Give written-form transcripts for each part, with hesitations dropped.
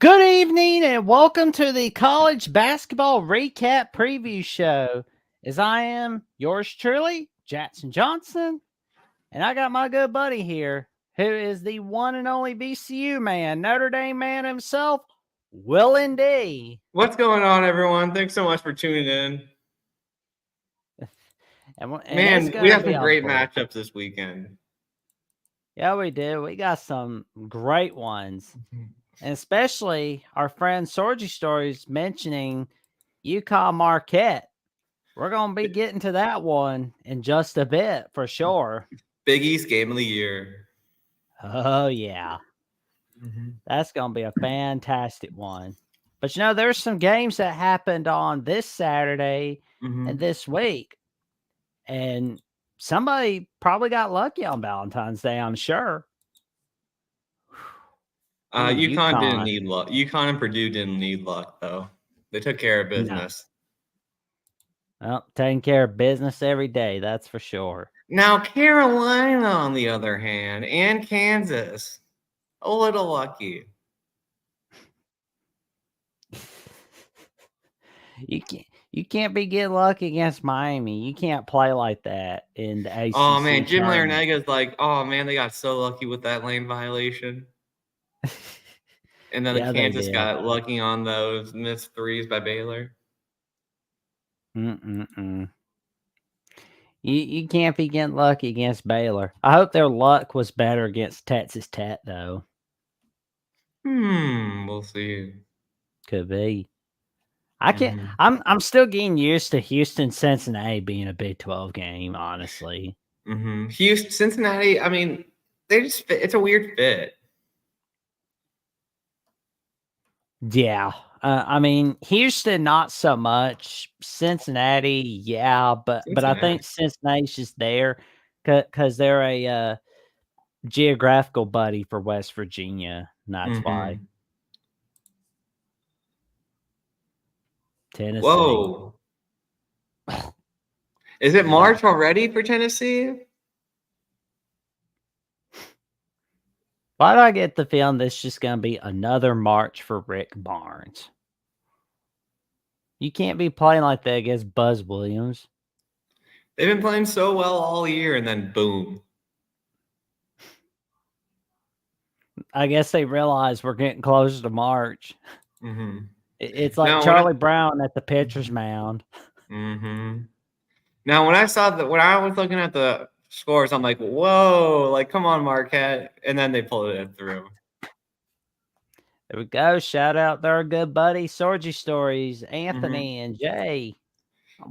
Good evening and welcome to the College Basketball Recap Preview Show. As I am yours truly, Jackson Johnson, and I got my good buddy here, who is the one and only VCU man, Notre Dame man himself, Willin D. What's going on, everyone? Thanks so much for tuning in. And it's Man, going we to have be some a great blast. matchups this weekend. Yeah, we do. We got some great ones. And especially our friend Sorgy Stories mentioning UConn Marquette. We're going to be getting to that one in just a bit for sure. Big East game of the year. Oh, yeah. That's going to be a fantastic one. But, there's some games that happened on this Saturday and this week. And somebody probably got lucky on Valentine's Day, I'm sure. UConn didn't need luck. UConn and Purdue didn't need luck, though. They took care of business. No. Well, taking care of business every day, that's for sure. Now, Carolina, on the other hand, and Kansas, a little lucky. You can't be getting lucky against Miami. You can't play like that in the ACC. Oh, man, Jim tournament. Larinaga is like, oh, man, they got so lucky with that lane violation. And then Yeah, Kansas got lucky on those missed threes by Baylor. You can't be getting lucky against Baylor. I hope their luck was better against Texas Tech, though. We'll see. Could be. I can't. I'm still getting used to Houston Cincinnati being a Big 12 game. Honestly, Houston Cincinnati. I mean, they just fit. It's a weird fit. Yeah. I mean, Houston not so much. Cincinnati, yeah, but I think Cincinnati's just there because they're a geographical buddy for West Virginia. And that's why. Tennessee. Whoa. Is it March already for Tennessee? Why do I get the feeling this is just going to be another March for Rick Barnes? You can't be playing like that against Buzz Williams. They've been playing so well all year, and then boom. I guess they realize we're getting closer to March. It's like now, Charlie Brown at the pitcher's mound. Now, when I was looking at the scores, I'm like, whoa, like, come on, Marquette. And then they pulled it through. There we go. Shout out to our good buddy, Sorgy Stories, Anthony and Jay.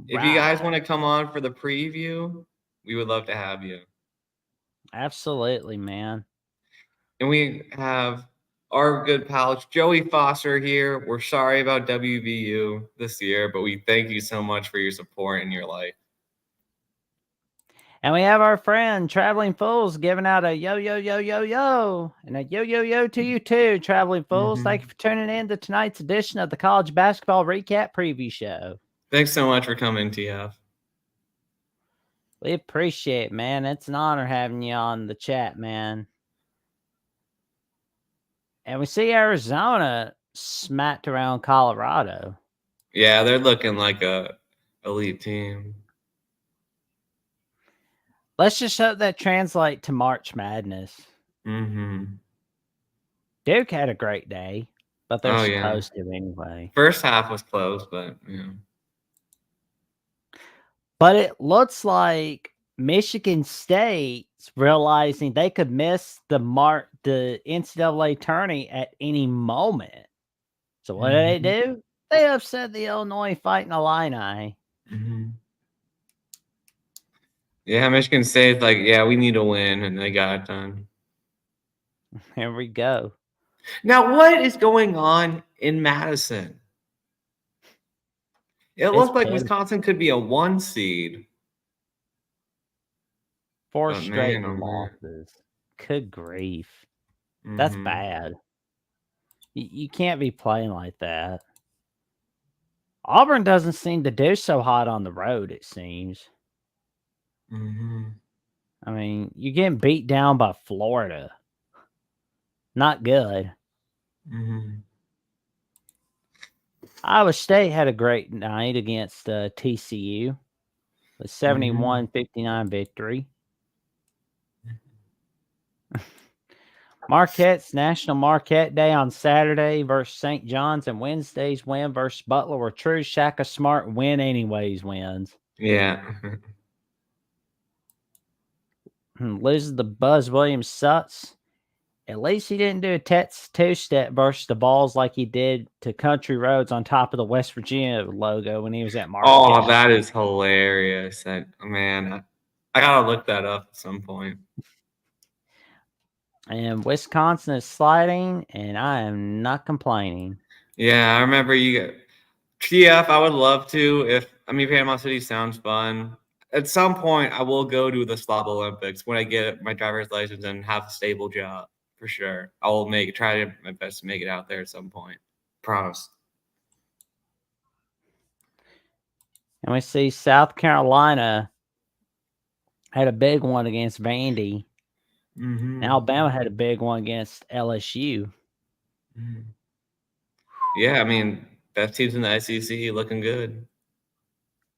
If you guys want to come on for the preview, we would love to have you. Absolutely, man. And we have our good pal, Joey Foster here. We're sorry about WVU this year, but we thank you so much for your support in your life. And we have our friend, Traveling Fools, giving out a yo, yo, yo, yo, yo. And a yo, yo, yo to you too, Traveling Fools. Thank you for tuning in to tonight's edition of the College Basketball Recap Preview Show. Thanks so much for coming, TF. We appreciate it, man. It's an honor having you on the chat, man. And we see Arizona smacked around Colorado. Yeah, they're looking like a elite team. Let's just hope that translates to March Madness. Duke had a great day, but they're supposed to anyway. First half was close, but yeah. But it looks like Michigan State's realizing they could miss the NCAA tourney at any moment. So what do? They upset the Illinois Fighting Illini. Yeah, Michigan State's like, yeah, we need to win, and they got it done. Here we go. Now, what is going on in Madison? It looks like Wisconsin could be a 1 seed. 4 straight losses. Good grief. That's bad. You can't be playing like that. Auburn doesn't seem to do so hot on the road, it seems. I mean, you're getting beat down by Florida. Not good. Iowa State had a great night against TCU, a 71-59 victory. Marquette's National Marquette Day on Saturday versus St. John's, and Wednesday's win versus Butler were true Shaka Smart win anyways wins. Yeah. Loses the Buzz Williams Suts. At least he didn't do a Tets two-step versus the balls like he did to Country Roads on top of the West Virginia logo when he was at Marquette. Oh, that is hilarious. Man, I gotta look that up at some point. And Wisconsin is sliding, and I am not complaining. Yeah, I remember you. TF, I would love to. Panama City sounds fun. At some point, I will go to the Slob Olympics when I get my driver's license and have a stable job for sure. I will try my best to make it out there at some point. Promise. And we see South Carolina had a big one against Vandy. Mm-hmm. Alabama had a big one against LSU. Mm-hmm. Yeah, best teams in the SEC looking good.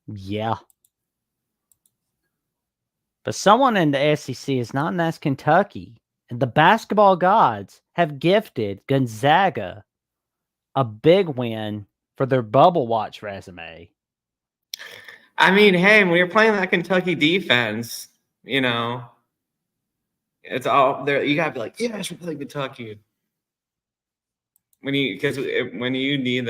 Yeah. But someone in the SEC is not, and that's Kentucky. And the basketball gods have gifted Gonzaga a big win for their bubble watch resume. Hey, when you're playing that Kentucky defense, it's all there. You gotta be like, yes, we're playing Kentucky. When you need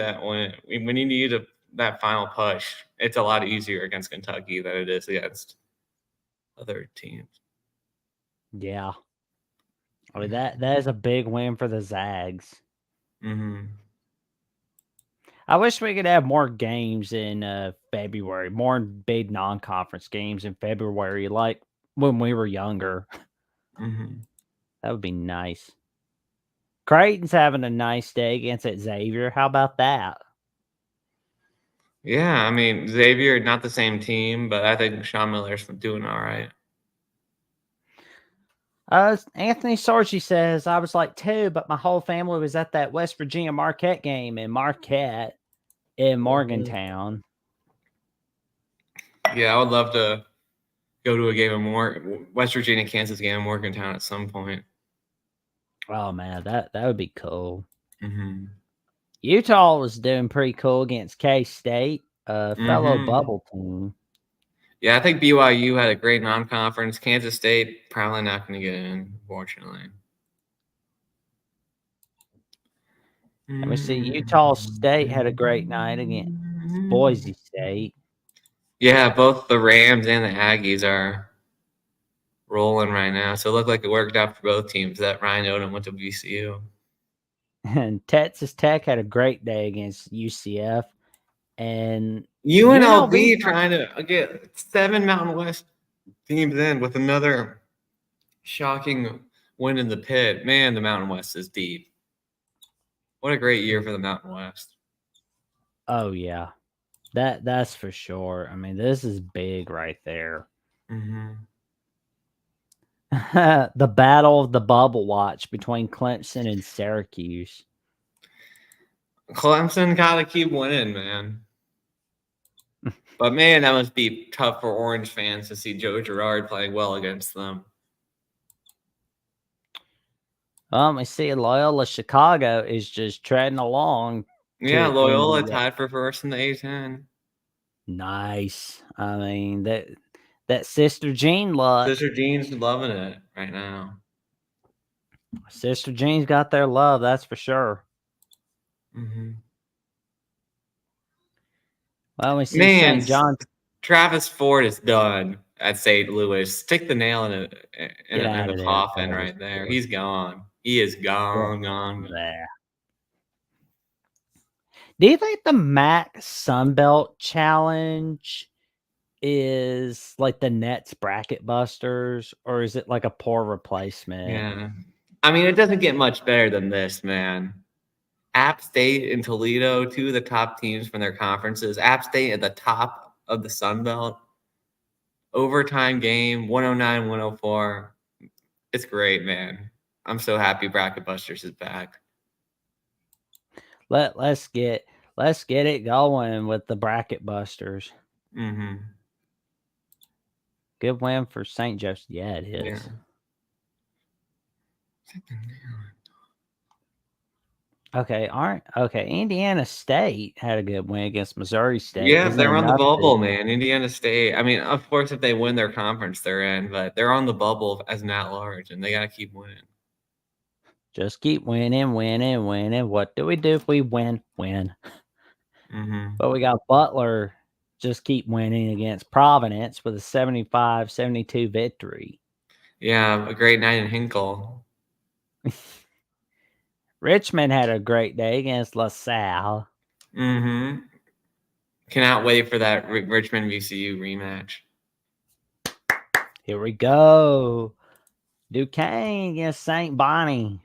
that final push, it's a lot easier against Kentucky than it is against other teams. Yeah. That is a big win for the Zags. Mm-hmm. I wish we could have more games in February, more big non-conference games in February, like when we were younger. Mm-hmm. That would be nice. Creighton's having a nice day against Xavier. How about that? Yeah, Xavier, not the same team, but I think Sean Miller's doing all right. Anthony Sorgi says, I was like 2, but my whole family was at that West Virginia Marquette game in Marquette in Morgantown. Yeah, I would love to go to a game of West Virginia, Kansas game in Morgantown at some point. Oh, man, that would be cool. Mm-hmm. Utah was doing pretty cool against K-State, a fellow bubble team. Yeah, I think BYU had a great non-conference. Kansas State probably not going to get in, unfortunately. And we see Utah State had a great night against Boise State. Yeah, both the Rams and the Aggies are rolling right now. So it looked like it worked out for both teams that Ryan Odom went to VCU. And Texas Tech had a great day against UCF. And UNLV trying to get 7 Mountain West teams in with another shocking win in the pit. Man, the Mountain West is deep. What a great year for the Mountain West. Oh, yeah. That's for sure. This is big right there. Mm-hmm. The battle of the bubble watch between Clemson and Syracuse. Clemson got to keep winning, man. But, man, that must be tough for Orange fans to see Joe Girard playing well against them. We see Loyola Chicago is just treading along. Yeah, Loyola tied for first in the A-10. Nice. That Sister Jean luck. Sister Jean's loving it right now. Sister Jean's got their love, that's for sure. Mm-hmm. Well, we see St. John. Travis Ford is done at St. Louis. Stick the nail in the coffin right there. He's gone. He is gone. There. Do you think the MAC Sunbelt Challenge is like the Nets Bracket Busters, or is it like a poor replacement? Yeah. It doesn't get much better than this, man. App State and Toledo, 2 of the top teams from their conferences. App State at the top of the Sun Belt. Overtime game, 109-104. It's great, man. I'm so happy Bracket Busters is back. Let's get Let's get it going with the bracket busters. Mm-hmm. Good win for St. Joseph. Yeah, it is. Yeah. Okay, Indiana State had a good win against Missouri State. Yeah, Isn't they're on the enough bubble, man. Indiana State. I mean, of course, if they win their conference, they're in, but they're on the bubble as an at-large, and they got to keep winning. Just keep winning. What do we do if we win? Win. Mm-hmm. But we got Butler just keep winning against Providence with a 75-72 victory. Yeah, a great night in Hinkle. Richmond had a great day against LaSalle. Mm-hmm. Cannot wait for that Richmond VCU rematch. Here we go. Duquesne against St. Bonnie.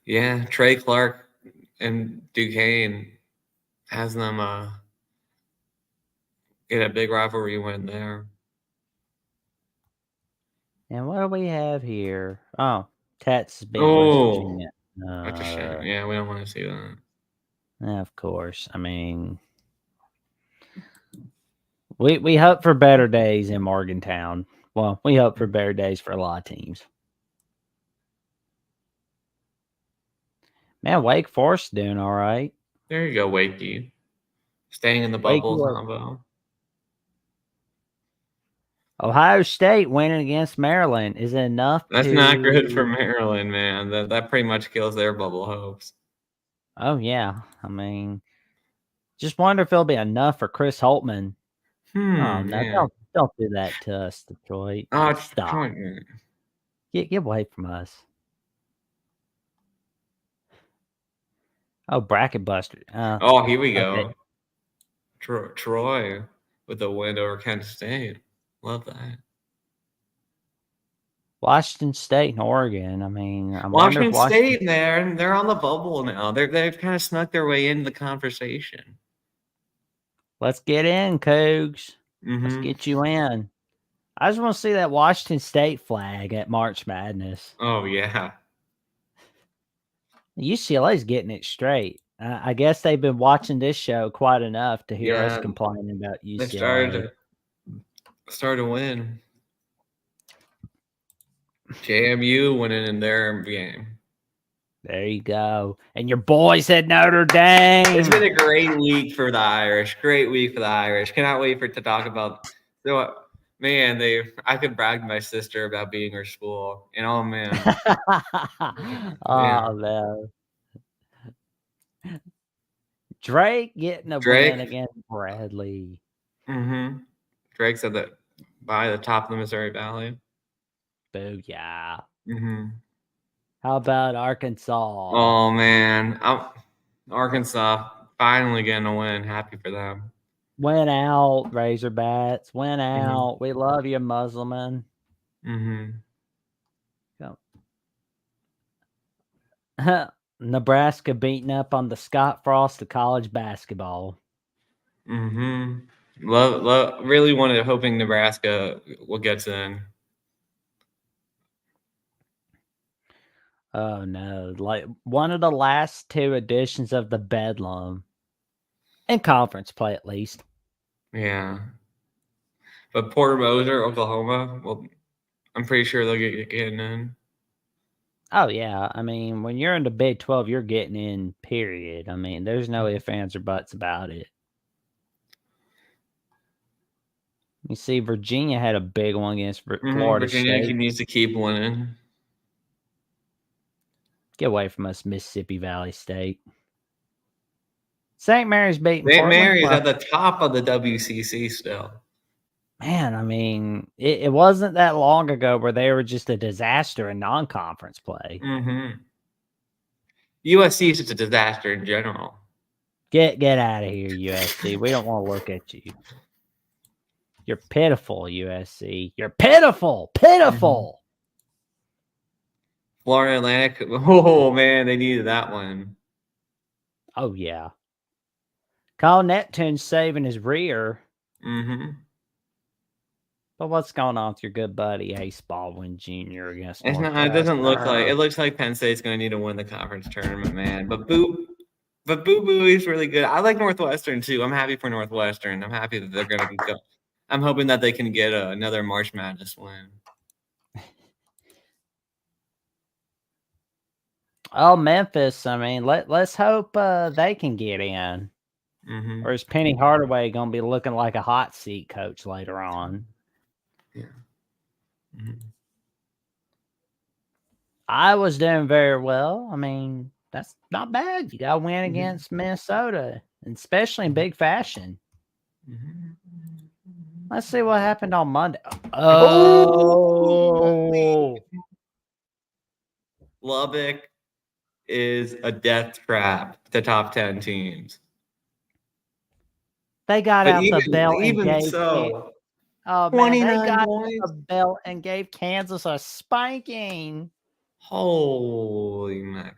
Yeah, Trey Clark and Duquesne has them get a big rivalry win there. And what do we have here? Oh, Texas beat West Virginia. That's a shame. Yeah, we don't want to see that. Of course. I mean, we hope for better days in Morgantown. Well, we hope for better days for a lot of teams. Man, Wake Forest doing all right. There you go, Wakey. Staying in the bubbles combo. Ohio State winning against Maryland is enough. That's not good for Maryland, man. That pretty much kills their bubble hopes. Oh yeah, I mean, just wonder if it'll be enough for Chris Holtman. Oh no, don't do that to us, Detroit. Oh, stop! Get away from us. Oh, bracket buster. Oh, here we go. Okay. Troy with a win over Kent State. Love that. Washington State and Oregon. I mean, Washington State there. They're on the bubble now. They've kind of snuck their way into the conversation. Let's get in, Cougs. Let's get you in. I just want to see that Washington State flag at March Madness. Oh yeah. UCLA's getting it straight. I guess they've been watching this show quite enough to hear us complaining about UCLA. They started to win. JMU winning in their game. There you go. And your boys had Notre Dame. It's been a great week for the Irish. Great week for the Irish. Cannot wait to talk about. So, man, I could brag to my sister about beating her school. And oh man. Oh no. Drake getting a win against Bradley. Mm-hmm. Drake said that by the top of the Missouri Valley. Booyah. Mm-hmm. How about Arkansas? Oh man, Arkansas finally getting a win. Happy for them. Win out, Razorbats. Win out. We love you, Musliman. Mm-hmm. Nebraska beating up on the Scott Frost of college basketball. Mm-hmm. Really hoping Nebraska will get in. Oh no! Like one of the last two editions of the Bedlam in conference play, at least. Yeah, but Porter Moser, Oklahoma. Well, I'm pretty sure they'll get getting in. Oh yeah, I mean, when you're in the Big 12, you're getting in. Period. I mean, there's no ifs, ands, or buts about it. You see, Virginia had a big one against Florida Virginia State. needs to keep winning. Get away from us, Mississippi Valley State. St. Mary's beating St. Mary's at the top of the WCC still. Man, I mean, it wasn't that long ago where they were just a disaster in non-conference play. Mm-hmm. USC is just a disaster in general. Get out of here, USC. We don't want to look at you. You're pitiful, USC. You're pitiful. Pitiful. Florida Atlantic. Oh, man, they needed that one. Oh, yeah. Kyle Neptune's saving his rear. Mm-hmm. But what's going on with your good buddy Ace Baldwin Jr. against It doesn't look like it looks like Penn State's going to need to win the conference tournament, man. But But Boo Booey's really good. I like Northwestern too. I'm happy for Northwestern. I'm happy that they're gonna go. I'm hoping that they can get another March Madness win. Oh, Memphis. I mean, let's hope they can get in. Mm-hmm. Or is Penny Hardaway going to be looking like a hot seat coach later on? Yeah. Mm-hmm. Iowa's doing very well. I mean, that's not bad. You got to win against Minnesota, and especially in big fashion. Mm-hmm. Let's see what happened on Monday. Oh, Lubbock is a death trap to top 10 teams. They got But out the belt and even gave so, oh man, they 29 got points. the belt and gave Kansas a spanking. Holy man.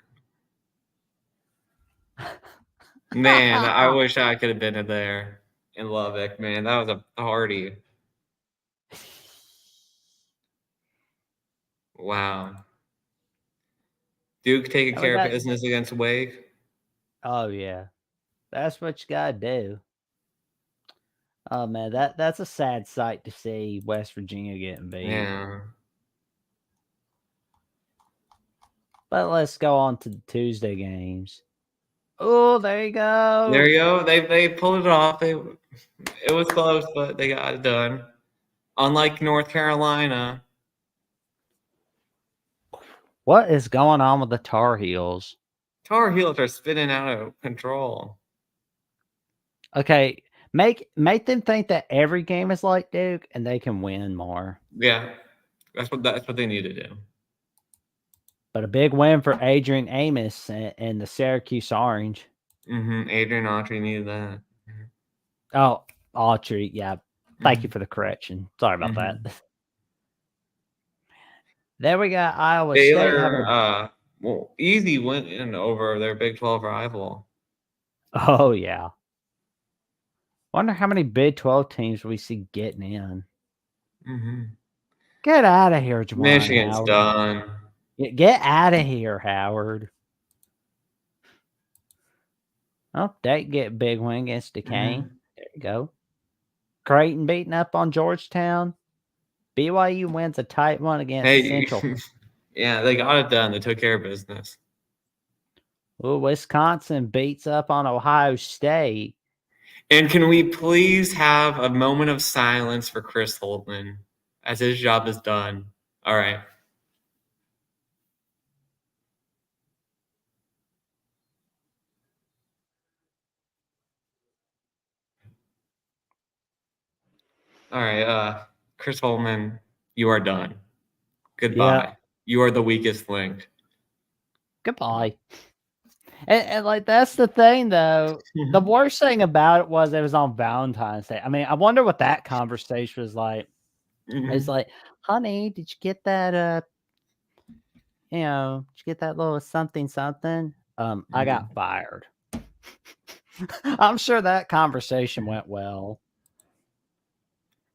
Man, I wish I could have been there in Lubbock, man. That was a party. Wow. Duke taking care of business against Wake. Oh yeah. That's what you gotta do. Oh man, that's a sad sight to see West Virginia getting beat. Yeah. But let's go on to the Tuesday games. Oh, there you go. There you go. They pulled it off. It was close, but they got it done. Unlike North Carolina. What is going on with the Tar Heels? Tar Heels are spinning out of control. Okay, make them think that every game is like Duke and they can win more. Yeah. That's what they need to do. But a big win for Adrian Amos and the Syracuse Orange. Mm-hmm. Adrian Autry needed that. Oh, Autry, yeah. Thank you for the correction. Sorry about that. There we got Iowa Baylor, easy win over their Big 12 rival. Oh yeah. Wonder how many Big 12 teams we see getting in. Mm-hmm. Get out of here, Juwan Michigan's Howard. done. Get out of here, Howard. Oh, they get big win against Duquesne. There you go. Creighton beating up on Georgetown. BYU wins a tight one against Central. Yeah, they got it done. They took care of business. Ooh, Wisconsin beats up on Ohio State. And can we please have a moment of silence for Chris Holtman as his job is done? All right. All right, Chris Holtman, you are done. Goodbye. Yep. You are the weakest link. Goodbye. And like that's the thing though. The worst thing about it was on Valentine's Day. I mean, I wonder what that conversation was like. It's like, honey, did you get that did you get that little something? I got fired. I'm sure that conversation went well.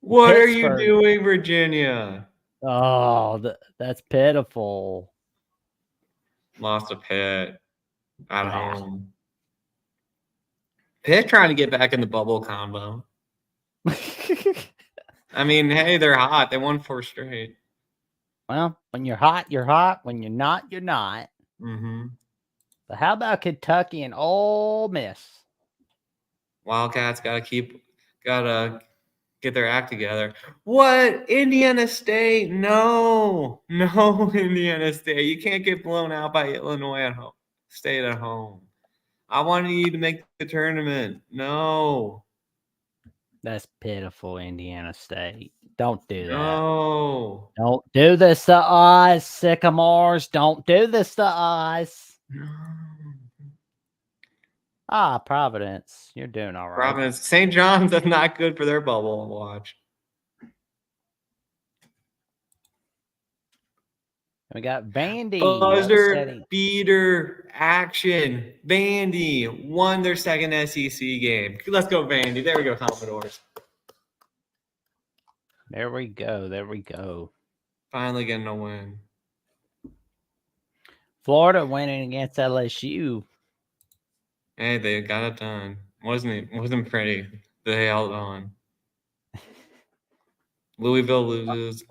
What are you doing, Virginia? Oh, that's pitiful. Lost a Pitt at home. Pitt trying to get back in the bubble combo. I mean, hey, they're hot. They won 4 straight. Well, when you're hot, you're hot. When you're not, you're not. Mm-hmm. But how about Kentucky and Ole Miss? Wildcats gotta get their act together. What? Indiana State? No, Indiana State. You can't get blown out by Illinois at home. Stay at home. I wanted you to make the tournament. No. That's pitiful, Indiana State. Don't do that. No. Don't do this to us, Sycamores. Don't do this to us. No. Providence. You're doing all right. Providence. St. John's is not good for their bubble watch. We got Vandy. Buzzer beater action. Vandy won their second SEC game. Let's go, Vandy. There we go, Commodores. There we go. Finally getting a win. Florida winning against LSU. Hey, they got it done. Wasn't pretty. They held on. Louisville loses.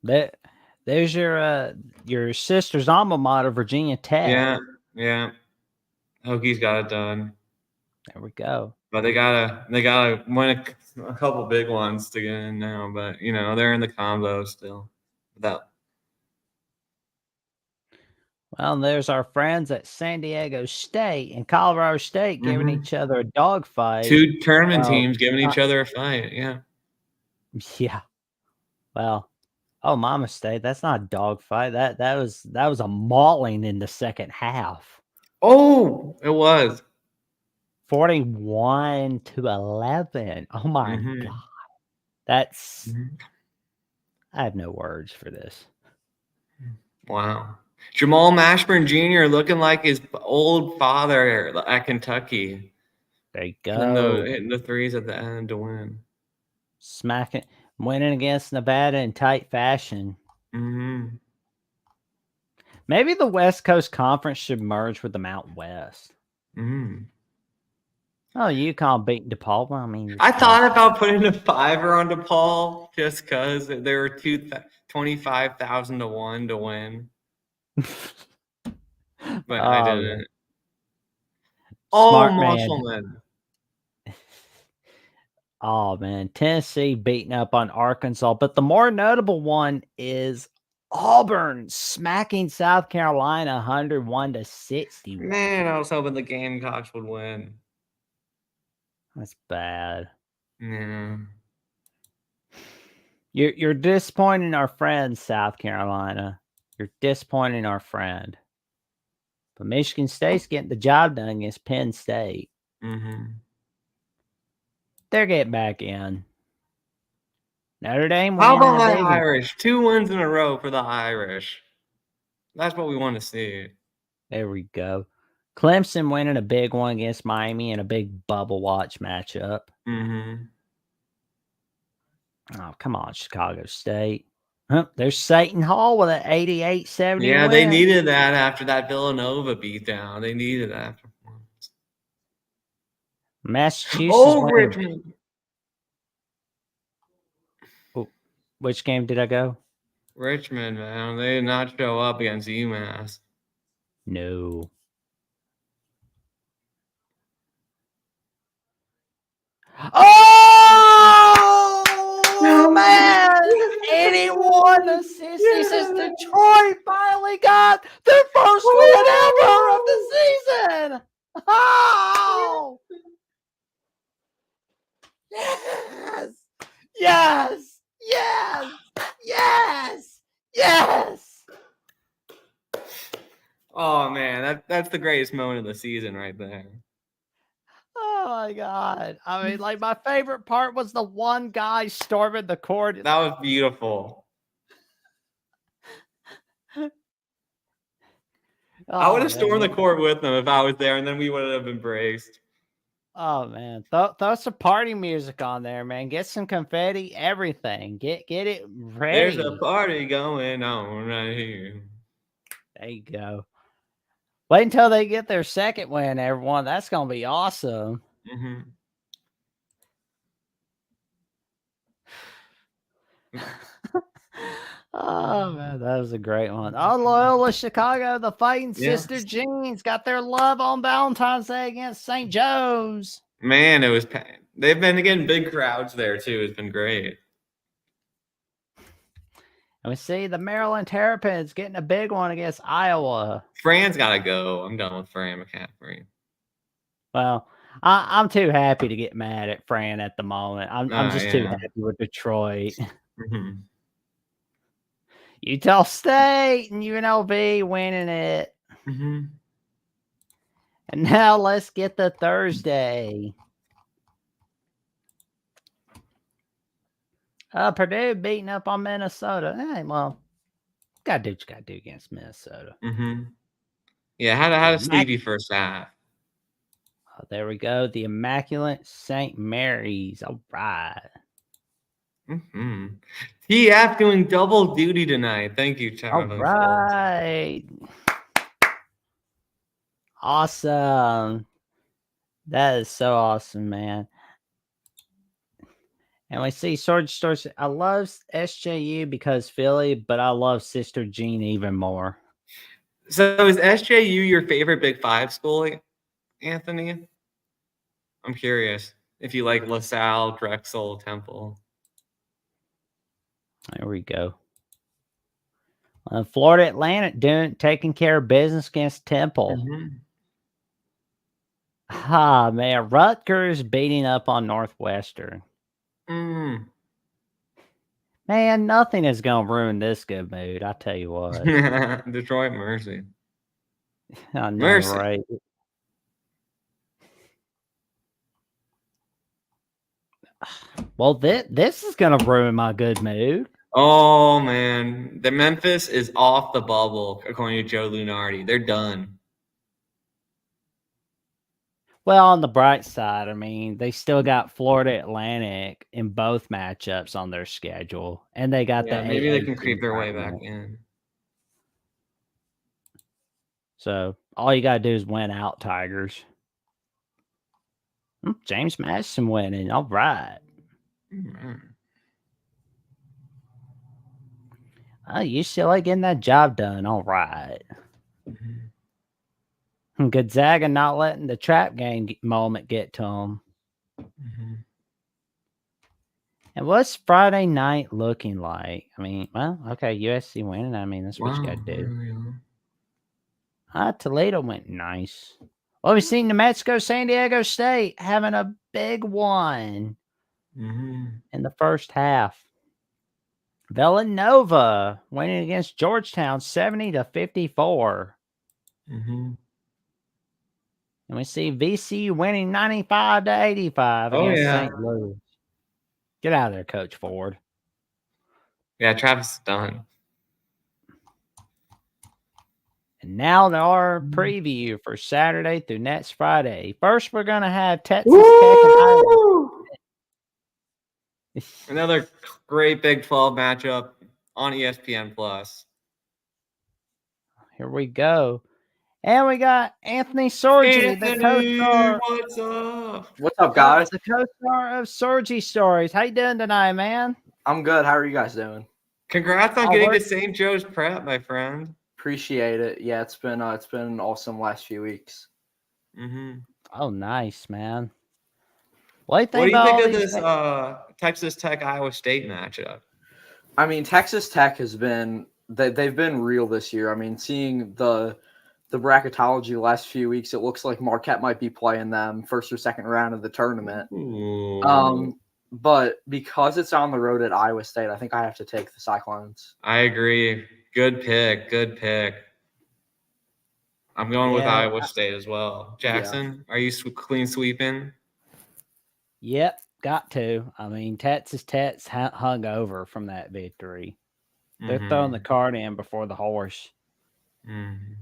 There's your sister's alma mater, Virginia Tech. Yeah. Hokies got it done. There we go. But they gotta win a couple big ones to get in now. But they're in the combo still. Without Well, there's our friends at San Diego State and Colorado State giving each other a dogfight. 2 tournament teams giving each other a fight. Yeah. Yeah. Well, my mistake. That's not a dogfight. That was a mauling in the second half. Oh, it was 41-11. Oh my God. That's I have no words for this. Wow. Jamal Mashburn Jr. looking like his old father at Kentucky. There you go. Hitting the threes at the end to win. Winning against Nevada in tight fashion. Mm-hmm. Maybe the West Coast Conference should merge with the Mountain West. Mm-hmm. Oh, UConn beating DePaul. Well, I mean, I thought about putting a $5 on DePaul just because there were 25,000 to 1 to win. But I didn't. Smart Musselman. Oh man, Tennessee beating up on Arkansas, but the more notable one is Auburn smacking South Carolina 101-60. Man, I was hoping the Gamecocks would win. That's bad. Yeah. You're disappointing our friend, South Carolina. You're disappointing our friend. But Michigan State's getting the job done against Penn State. Mm-hmm. They're getting back in. Notre Dame How winning about a the big Irish? 2 wins in a row for the Irish. That's what we want to see. There we go. Clemson winning a big one against Miami in a big bubble watch matchup. Mm-hmm. Oh, come on, Chicago State. There's Seton Hall with an 88-70 Yeah, win. they needed that after that Villanova beatdown. They needed that performance. Massachusetts. Richmond. Oh, which game did I go? Richmond, man. They did not show up against UMass. No. Oh, man. 81-66. Detroit finally got their first win ever of the season. Oh. Yes. Yes. Yes. Yes. Yes. Oh, man. That's the greatest moment of the season right there. Oh my God. I mean, like, my favorite part was the one guy storming the court. That was beautiful. I would have stormed the court with them if I was there, and then we would have embraced. Oh man, throw some party music on there, man. Get some confetti, everything. Get it ready. There's a party going on right here. There you go. Wait until they get their second win, everyone. That's gonna be awesome. Mm-hmm. Oh man, that was a great one. Oh, Loyola Chicago, the Fighting Sister Jeans got their love on Valentine's Day against St. Joe's. Man, they've been getting big crowds there too. It's been great. And we see the Maryland Terrapins getting a big one against Iowa. Fran's got to go. I'm done with Fran McCaffrey. Well, I'm too happy to get mad at Fran at the moment. I'm just too happy with Detroit. Mm-hmm. Utah State and UNLV winning it. Mm-hmm. And now let's get to Thursday. Purdue beating up on Minnesota. Hey, well, gotta do what you gotta do against Minnesota. Mm-hmm. Yeah, had a sleepy first half. Oh, there we go. The Immaculate St. Mary's. All right. Mm-hmm. TF doing double duty tonight. Thank you, Charlie. All right. Awesome. That is so awesome, man. And we see Sarge Stars. I love SJU because Philly, but I love Sister Jean even more. So is SJU your favorite Big Five school, Anthony? I'm curious if you like LaSalle, Drexel, Temple. There we go. Florida Atlantic taking care of business against Temple. Ah, man. Rutgers beating up on Northwestern. Man, nothing is going to ruin this good mood. I tell you what. Detroit Mercy. I know, Mercy. right? Well, this is going to ruin my good mood. Oh, man. The Memphis is off the bubble, according to Joe Lunardi. They're done. Well, on the bright side, I mean, they still got Florida Atlantic in both matchups on their schedule, and they got the maybe they can AAC creep their way tournament. back in. So all you gotta do is win out, Tigers. James Madison winning. All right. UCLA getting that job done. All right. Gonzaga not letting the trap game moment get to them. And what's Friday night looking like? I mean, well, okay, USC winning. I mean, that's what you got to do. Toledo went nice. Well, we've seen New Mexico, San Diego State having a big one in the first half. Villanova winning against Georgetown 70-54. And we see VCU winning 95-85 against St. Louis. Get out of there, Coach Ford. Yeah, Travis is done. And now our preview for Saturday through next Friday. First, we're going to have Texas Tech and Iowa. Another great Big 12 matchup on ESPN Plus. Here we go. And we got Anthony Sorgi, the co-star. What's up? What's up, guys? The co-star of Sorgi Stories. How you doing tonight, man? I'm good. How are you guys doing? Congrats on getting to St. Joe's Prep, my friend. Appreciate it. Yeah, it's been an awesome last few weeks. Oh, nice, man. What do you think of this Texas Tech Iowa State matchup? I mean, Texas Tech has been they've been real this year. I mean, seeing the bracketology the last few weeks, it looks like Marquette might be playing them first or second round of the tournament. But because it's on the road at Iowa State, I think I have to take the Cyclones. I agree. Good pick. I'm going with Iowa State as well. Jackson, are you clean sweeping? Yep, got to. I mean, Texas Tech's hung over from that victory. They're throwing the cart in before the horse. And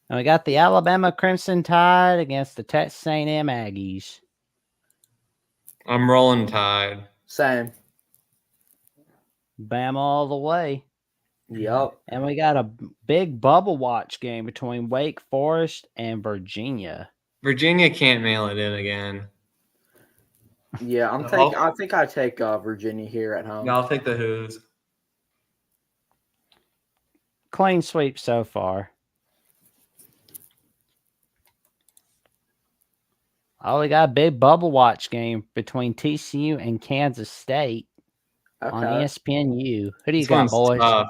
we got the Alabama Crimson Tide against the Texas A&M Aggies. I'm rolling Tide. Same. Bama all the way. Yep. And we got a big bubble watch game between Wake Forest and Virginia. Virginia can't mail it in again. Yeah, I think I take Virginia here at home. Yeah, I'll take the Hoos. Clean sweep so far. Oh, we got a big bubble watch game between TCU and Kansas State on ESPNU. Who do you got, boys? Tough.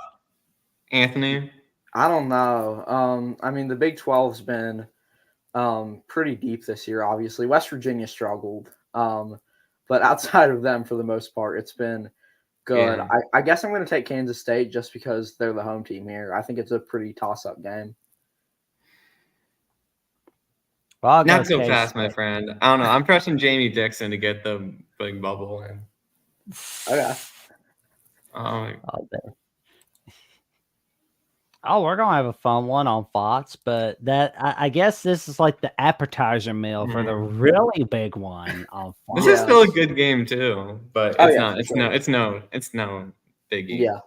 Anthony? I don't know. I mean, the Big 12's been pretty deep this year, obviously. West Virginia struggled. But outside of them, for the most part, it's been good. Yeah. I guess I'm going to take Kansas State just because they're the home team here. I think it's a pretty toss-up game. Well, not so fast, my friend. I don't know. I'm pressing Jamie Dixon to get the big bubble in. Okay. Oh, we're gonna have a fun one on Fox, but I guess this is like the appetizer meal for the really big one on Fox. This is still a good game too, but it's no biggie. Yeah.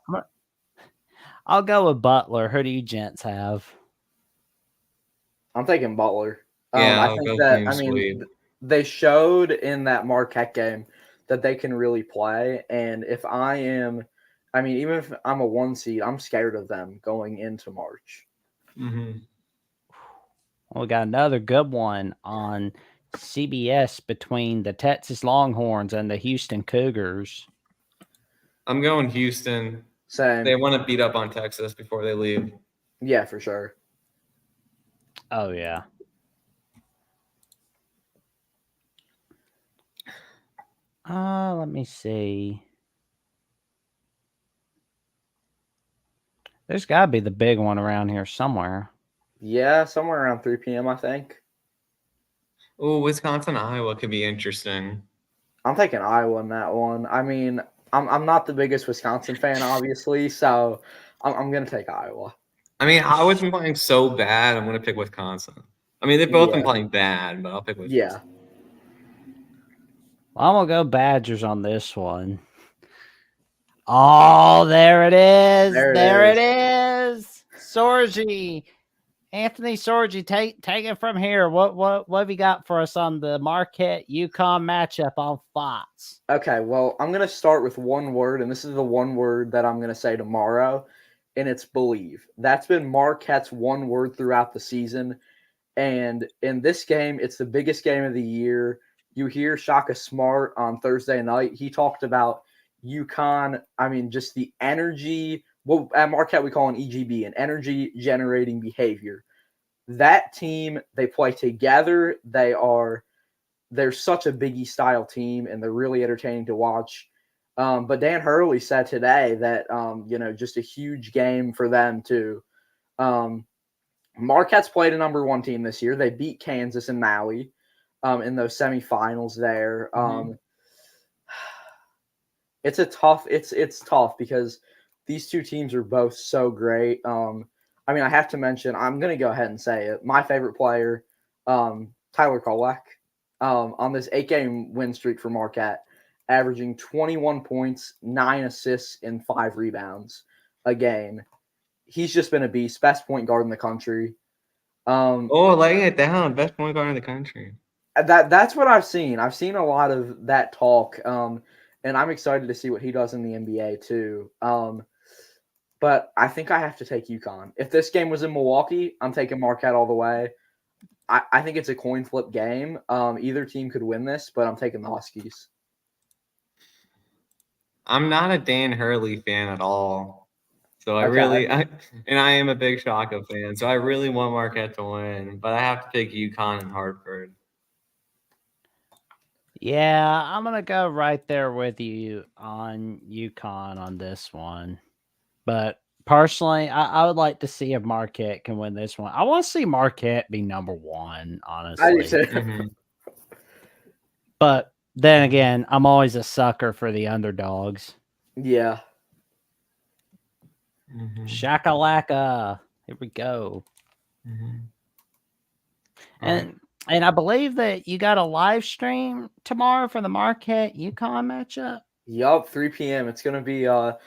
I'll go with Butler. Who do you gents have? I'm taking Butler. Yeah, I I'll think go that clean sweep. they showed in that Marquette game that they can really play. And if I am, even if I'm a 1 seed, I'm scared of them going into March. Mm-hmm. We got another good one on CBS between the Texas Longhorns and the Houston Cougars. I'm going Houston. Same. They want to beat up on Texas before they leave. Yeah, for sure. Oh, yeah. Let me see. There's got to be the big one around here somewhere. Yeah, somewhere around 3 p.m., I think. Oh, Wisconsin, Iowa could be interesting. I'm taking Iowa in that one. I'm not the biggest Wisconsin fan, obviously, so I'm going to take Iowa. Iowa's been playing so bad. I'm going to pick Wisconsin. They've both been playing bad, but I'll pick Wisconsin. Yeah. Well, I'm going to go Badgers on this one. Oh, there it is. There it is. Sorgi. Anthony Sorgi, take it from here. What have you got for us on the Marquette UConn matchup on Fox? Okay, well, I'm going to start with one word, and this is the one word that I'm going to say tomorrow, and it's believe. That's been Marquette's one word throughout the season, and in this game, it's the biggest game of the year. You hear Shaka Smart on Thursday night. He talked about UConn, just the energy. Well, at Marquette, we call an EGB, an energy-generating behavior. That team, they play together. They're such a Big East style team, and they're really entertaining to watch. But Dan Hurley said today that just a huge game for them too. Marquette's played a number 1 team this year. They beat Kansas and Maui in those semifinals there. Mm-hmm. It's tough because these two teams are both so great. I have to mention, I'm going to go ahead and say it. My favorite player, Tyler Kolek, on this 8-game win streak for Marquette, averaging 21 points, 9 assists, and 5 rebounds a game. He's just been a beast. Best point guard in the country. Laying it down. Best point guard in the country. That's what I've seen. I've seen a lot of that talk, and I'm excited to see what he does in the NBA too. But I think I have to take UConn. If this game was in Milwaukee, I'm taking Marquette all the way. I think it's a coin flip game. Either team could win this, but I'm taking the Huskies. I'm not a Dan Hurley fan at all. So I am a big Shaka fan. So I really want Marquette to win, but I have to pick UConn and Hartford. Yeah, I'm going to go right there with you on UConn on this one. But personally, I would like to see if Marquette can win this one. I want to see Marquette be number 1, honestly. I do too. Mm-hmm. But then again, I'm always a sucker for the underdogs. Yeah. Mm-hmm. Shakalaka. Here we go. Mm-hmm. And I believe that you got a live stream tomorrow for the Marquette UConn matchup. Yup, 3 p.m. It's gonna be a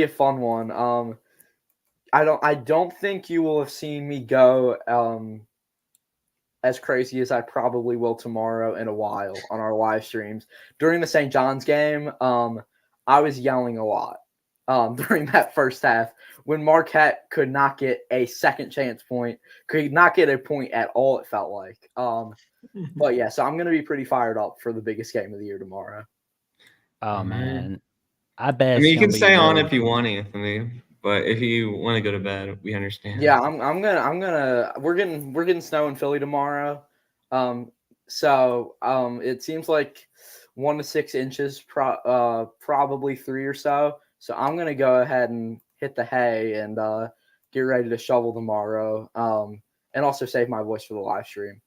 fun one. I don't think you will have seen me go as crazy as I probably will tomorrow in a while on our live streams. During the St. John's game, I was yelling a lot during that first half when Marquette could not get a second chance point, could not get a point at all, it felt like. But yeah, so I'm going to be pretty fired up for the biggest game of the year tomorrow. Oh, man. I bet. You can stay on if you want, Anthony. But if you want to go to bed, we understand. Yeah, we're getting snow in Philly tomorrow. So it seems like 1 to 6 inches, probably 3 or so. So I'm gonna go ahead and hit the hay and get ready to shovel tomorrow. And also save my voice for the live stream.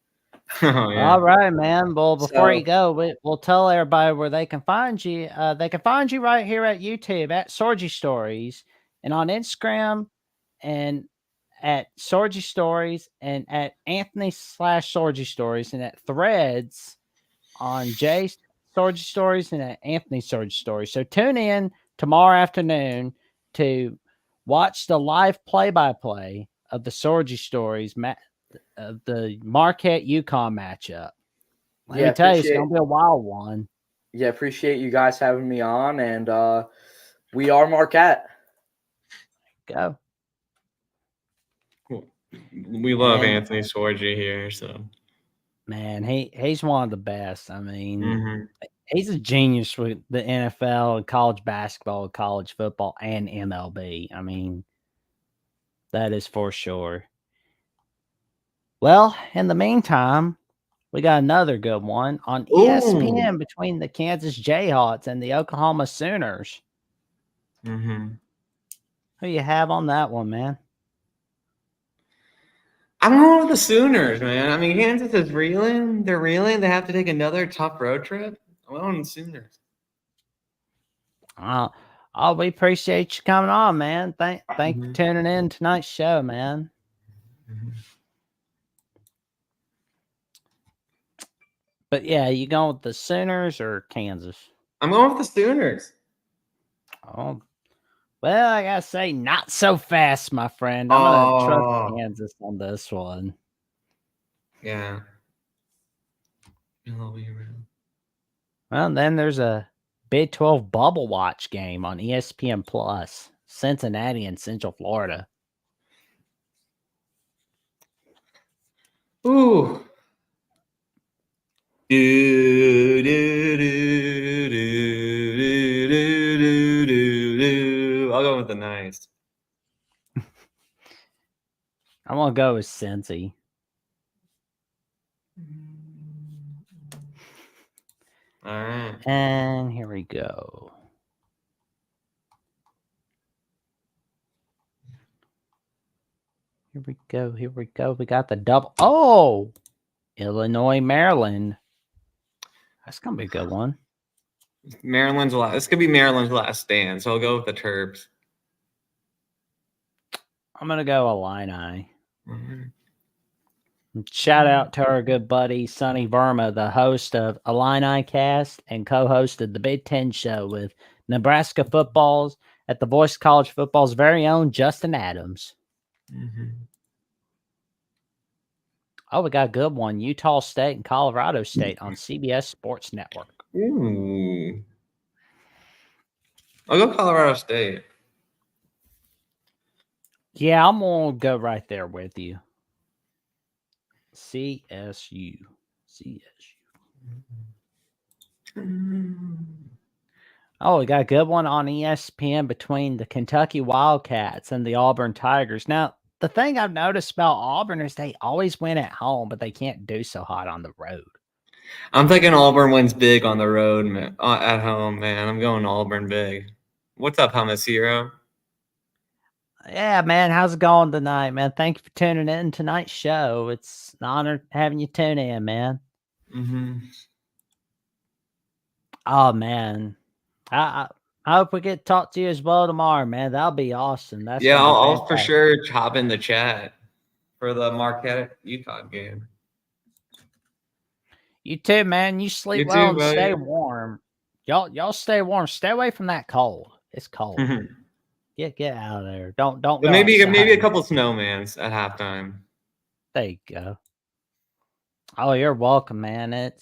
Oh, yeah. All right, man. Well, before you go, we'll tell everybody where they can find you. They can find you right here at YouTube at Sorgi Stories, and on Instagram, and at Sorgi Stories, and at Anthony/Sorgi Stories, and at Threads on Jay Sorgi Stories, and at Anthony Sorgi Stories. So tune in tomorrow afternoon to watch the live play-by-play of the Sorgi Stories the Marquette UConn matchup. Let Yeah, me tell you, it's appreciate- going to be a wild one. Yeah, appreciate you guys having me on, and we are Marquette. Go. We love And- Anthony Sorgi here, so Man, he's one of the best. I mean, mhm. he's a genius with the NFL and college basketball, college football, and MLB. I mean, that is for sure. Well, in the meantime, we got another good one on ESPN between the Kansas Jayhawks and the Oklahoma Sooners. Mhm. Who you have on that one, man? I'm going with the Sooners, man. I mean, Kansas is reeling. They're reeling. They have to take another tough road trip. I'm going with the Sooners. We appreciate you coming on, man. Thank you for tuning in tonight's show, man. But yeah, you going with the Sooners or Kansas? I'm going with the Sooners. Oh, well, I gotta say, not so fast, my friend. I'm gonna trust Kansas on this one. Yeah. Well, then there's a Big 12 bubble watch game on ESPN Plus, Cincinnati and Central Florida. Ooh. Do, do, do, do, do, do, do, do. I'll go with the nice. I'm gonna go with Cincy. All right. And here we go. Here we go. Here we go. We got the double. Oh, Illinois, Maryland. That's gonna be a good one. Maryland's last. This could be Maryland's last stand, so I'll go with the Terps. I'm gonna go Illini. Shout out to our good buddy Sonny Verma, the host of Illini Cast and co-hosted the Big Ten show with Nebraska footballs at the Voice College Football's very own Justin Adams. Oh, we got a good one. Utah State and Colorado State on CBS Sports Network. Ooh. I'll go Colorado State. Yeah, I'm going to go right there with you. CSU. Oh, we got a good one on ESPN between the Kentucky Wildcats and the Auburn Tigers. Now, the thing I've noticed about Auburn is they always win at home, but they can't do so hot on the road. I'm thinking Auburn wins big on the road, man, at home, man. I'm going Auburn big. What's up, Hummus Hero? Yeah, man. How's it going tonight, man? Thank you for tuning in tonight's show. It's an honor having you tune in, man. Oh, man. I hope we get to talk to you as well tomorrow, man. That'll be awesome. That's I'll for sure chop in the chat for the Marquette UConn game. You too, man. You sleep You well too, and buddy. stay warm. Y'all stay warm. Stay away from that cold. It's cold. Get out of there. Don't go maybe outside. a couple snowmans at halftime. There you go. Oh, you're welcome, man.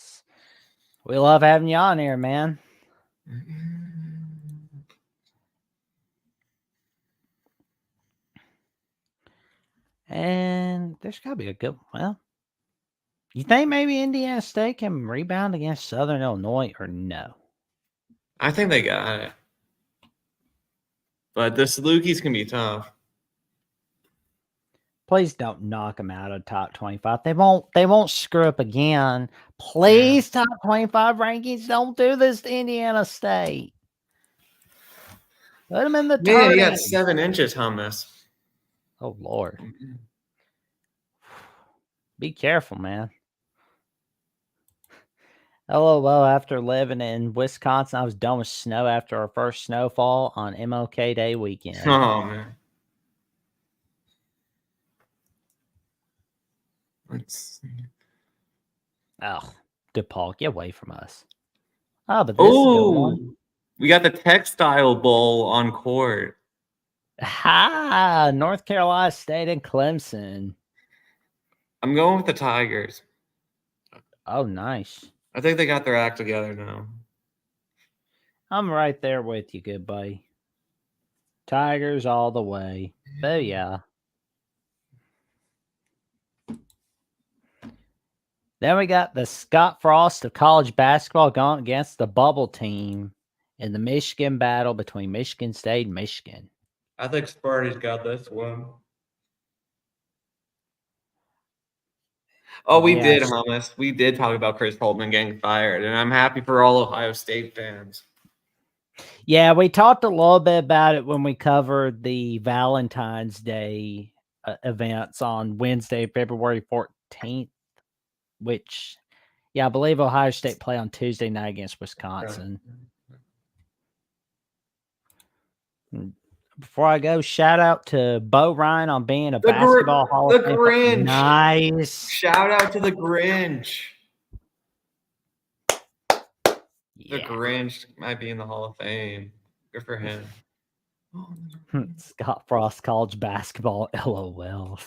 We love having you on here, man. And there's got to be a good one. Well, you think maybe Indiana State can rebound against Southern Illinois or no? I think they got it. But the Salukis can be tough. Please don't knock them out of top 25. They won't screw up again. Please, top 25 rankings, don't do this to Indiana State. Put them in the Man, you got tournament. 7 inches, Hummus. Oh, Lord. Be careful, man. LOL, after living in Wisconsin, I was done with snow after our first snowfall on MLK Day weekend. Oh, man. Let's see. Oh, DePaul, get away from us. Oh, but this is a good one. We got the Textile Bowl on court. Ha! North Carolina State and Clemson. I'm going with the Tigers. Oh, nice. I think they got their act together now. I'm right there with you, good buddy. Tigers all the way. Booyah. Then we got the Scott Frost of college basketball going against the bubble team in the Michigan battle between Michigan State and Michigan. I think Sparty's got this one. Oh, we did, Yes. Hummus. We did talk about Chris Holtman getting fired, and I'm happy for all Ohio State fans. Yeah, we talked a little bit about it when we covered the Valentine's Day events on Wednesday, February 14th, which, yeah, I believe Ohio State play on Tuesday night against Wisconsin. Before I go, shout out to Bo Ryan on being a basketball Hall of The Fame. Grinch. Nice. Shout out to the Grinch. The Yeah. Grinch might be in the Hall of Fame. Good for him. Scott Frost college basketball. LOL.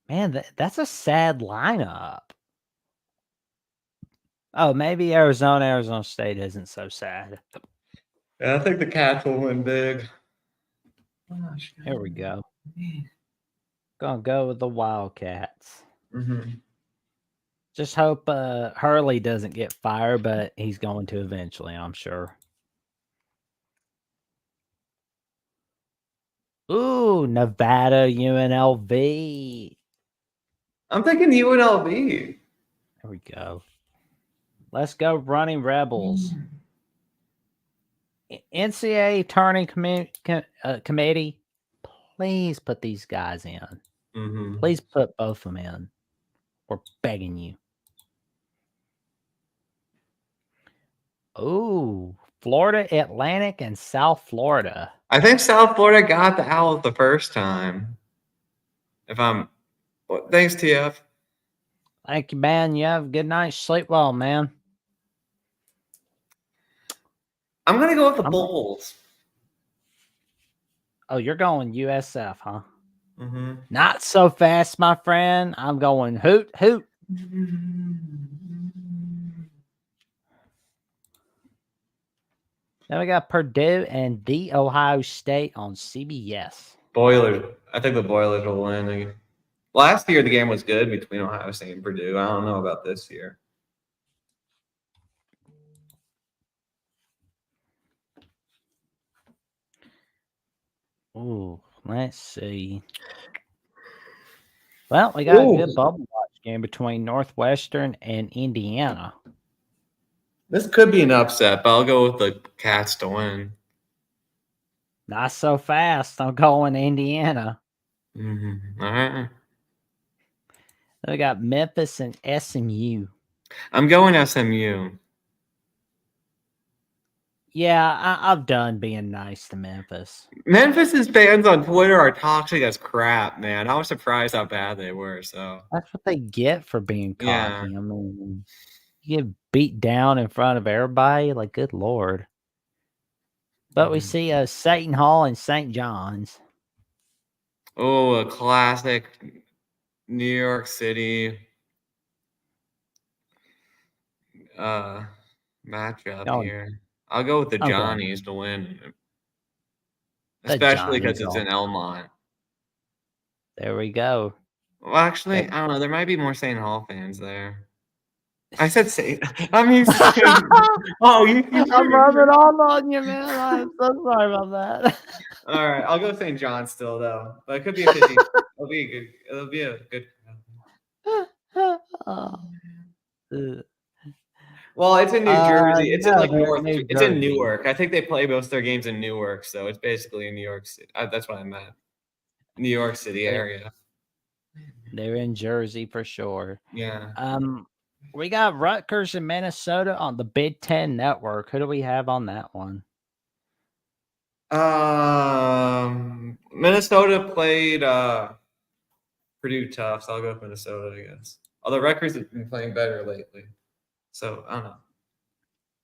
Man, that's a sad lineup. Oh, maybe Arizona State isn't so sad. Yeah, I think the Cats will win big. Here we go. Gonna go with the Wildcats. Mm-hmm. Just hope Hurley doesn't get fired, but he's going to eventually, I'm sure. Ooh, Nevada UNLV. I'm thinking UNLV. There we go. Let's go, Running Rebels. NCAA Turning Committee, please put these guys in. Mm-hmm. Please put both of them in. We're begging you. Ooh, Florida Atlantic and South Florida. I think South Florida got the Owls the first time. Thanks, TF. Thank you, man. You have a good night. Sleep well, man. I'm gonna go with the Bulls. Oh, you're going USF, huh? Mm-hmm. Not so fast, my friend. I'm going hoot, hoot. Then we got Purdue and the Ohio State on CBS. Boilers. I think the Boilers will win. Last year, the game was good between Ohio State and Purdue. I don't know about this year. Ooh, let's see. Well, we got a good bubble watch game between Northwestern and Indiana. This could be an upset, but I'll go with the Cats to win. Not so fast. I'm going Indiana. Mm-hmm. All right. Then we got Memphis and SMU. I'm going SMU. Yeah, I've done being nice to Memphis. Memphis's fans on Twitter are toxic as crap, man. I was surprised how bad they were. So that's what they get for being cocky. Yeah. I mean, you get beat down in front of everybody. Like, good Lord. But we see Seton Hall and St. John's. Oh, a classic New York City matchup here. I'll go with the Johnnies to win. Especially because it's in Elmont. There we go. Well, actually, I don't know. There might be more St. Hall fans there. I said St. I'm used to saying, I'm rubbing all on you, man. I'm so sorry about that. All right, I'll go St. John still though. But it could be a 50. It'll be a good. Well, it's in New Jersey. It's in North. It's in Newark. I think they play most of their games in Newark, so it's basically in New York City. That's what I meant. New York City area. They're in Jersey for sure. Yeah. We got Rutgers and Minnesota on the Big Ten Network. Who do we have on that one? Minnesota played Purdue tough, so I'll go with Minnesota, I guess. Although Rutgers have been playing better lately. So, I don't know.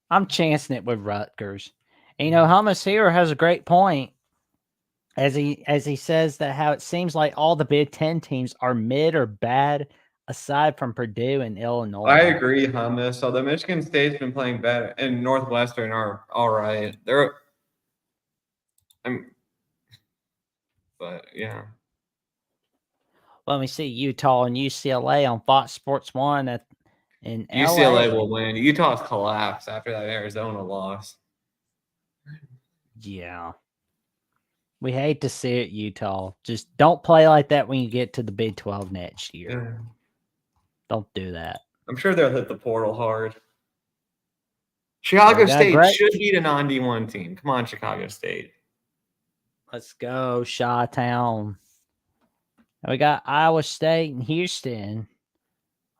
I'm chancing it with Rutgers. And, Hummus here has a great point. as he says that how it seems like all the Big Ten teams are mid or bad aside from Purdue and Illinois. I agree, Hummus. Although Michigan State's been playing better, and Northwestern are all right. But yeah. Let me see Utah and UCLA on Fox Sports 1 in UCLA LA. will win. Utah's collapsed after that Arizona loss. Yeah. We hate to see it, Utah. Just don't play like that when you get to the Big 12 next year. Yeah. Don't do that. I'm sure they'll hit the portal hard. Chicago State should beat a non-D1 team. Come on, Chicago State. Let's go, Chi-Town. We got Iowa State and Houston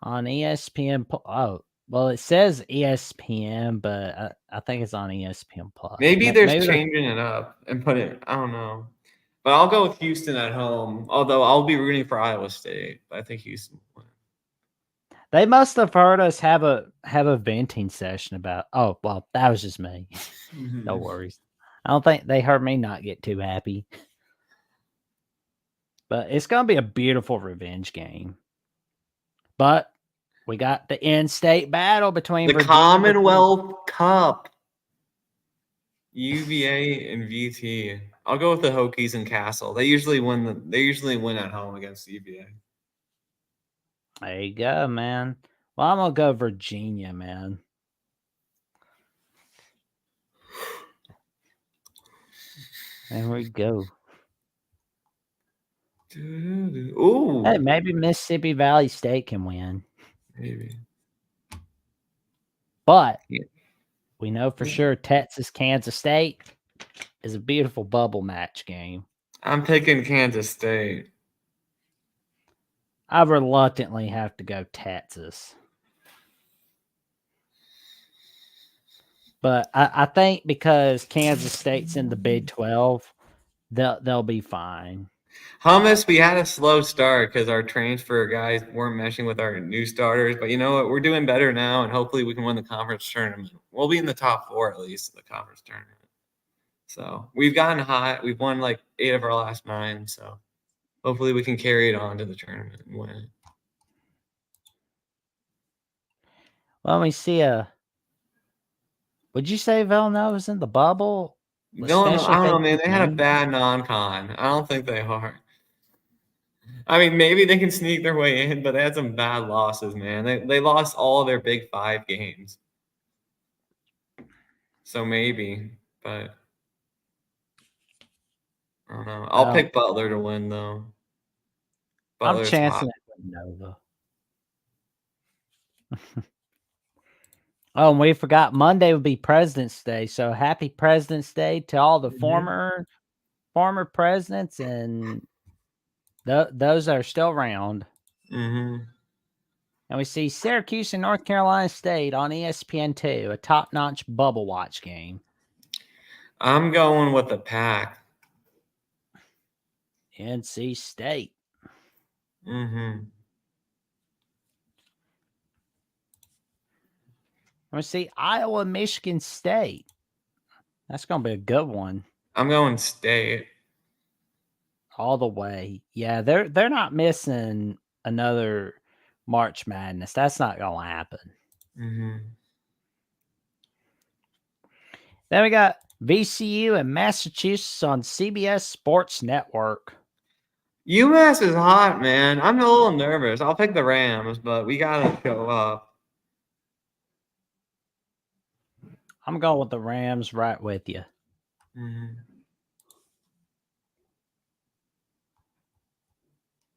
on ESPN. Oh, well, it says ESPN, but I think it's on ESPN Plus. Maybe they're changing it up and put it. I don't know, but I'll go with Houston at home. Although I'll be rooting for Iowa State, but I think Houston will win. They must have heard us have a venting session about. Oh, well, that was just me. No worries. I don't think they heard me not get too happy. But it's going to be a beautiful revenge game. But we got the in-state battle between the Commonwealth Cup. UVA and VT. I'll go with the Hokies and Castle. They usually win at home against UVA. There you go, man. Well, I'm gonna go Virginia, man. There we go. Ooh. Hey, maybe Mississippi Valley State can win. Maybe. But we know for sure Texas, Kansas State is a beautiful bubble match game. I'm picking Kansas State. I reluctantly have to go Texas. But I think because Kansas State's in the Big 12, they'll be fine. Hummus, we had a slow start because our transfer guys weren't meshing with our new starters. But you know what? We're doing better now, and hopefully we can win the conference tournament. We'll be in the top 4 at least in the conference tournament. So we've gotten hot. We've won like 8 of our last 9. So hopefully we can carry it on to the tournament and win it. Well, let me see. Would you say Villanova's in the bubble? No, I don't know, man. They had a bad non-con. I don't think they are. I mean, maybe they can sneak their way in, but they had some bad losses, man. They lost all their Big 5 games. So maybe, but I don't know. I'll pick Butler to win, though. I'm chancing it with Nova. Oh, and we forgot Monday would be President's Day. So happy President's Day to all the former presidents and those that are still around. Mm-hmm. And we see Syracuse and North Carolina State on ESPN2, a top-notch bubble watch game. I'm going with the Pack. NC State. Mm-hmm. Let's see Iowa, Michigan State. That's going to be a good one. I'm going State. All the way. Yeah, they're not missing another March Madness. That's not going to happen. Mm-hmm. Then we got VCU and Massachusetts on CBS Sports Network. UMass is hot, man. I'm a little nervous. I'll pick the Rams, but we got to show up. I'm going with the Rams right with you. Mm-hmm.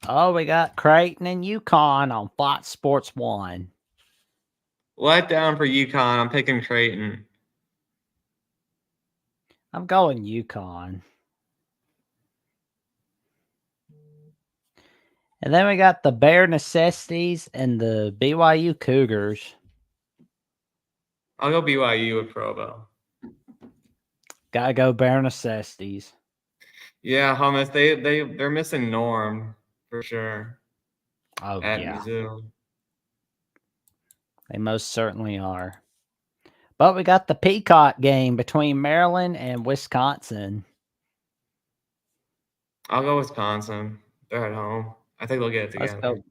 Oh, we got Creighton and UConn on Fox Sports 1. Let down for UConn. I'm picking Creighton. I'm going UConn. And then we got the Bear Necessities and the BYU Cougars. I'll go BYU with Provo. Gotta go Bear Necessities. Yeah, Hummus. They're missing Norm for sure. Oh, at yeah. Mizzou. They most certainly are. But we got the Peacock game between Maryland and Wisconsin. I'll go Wisconsin. They're at home. I think they'll get it together.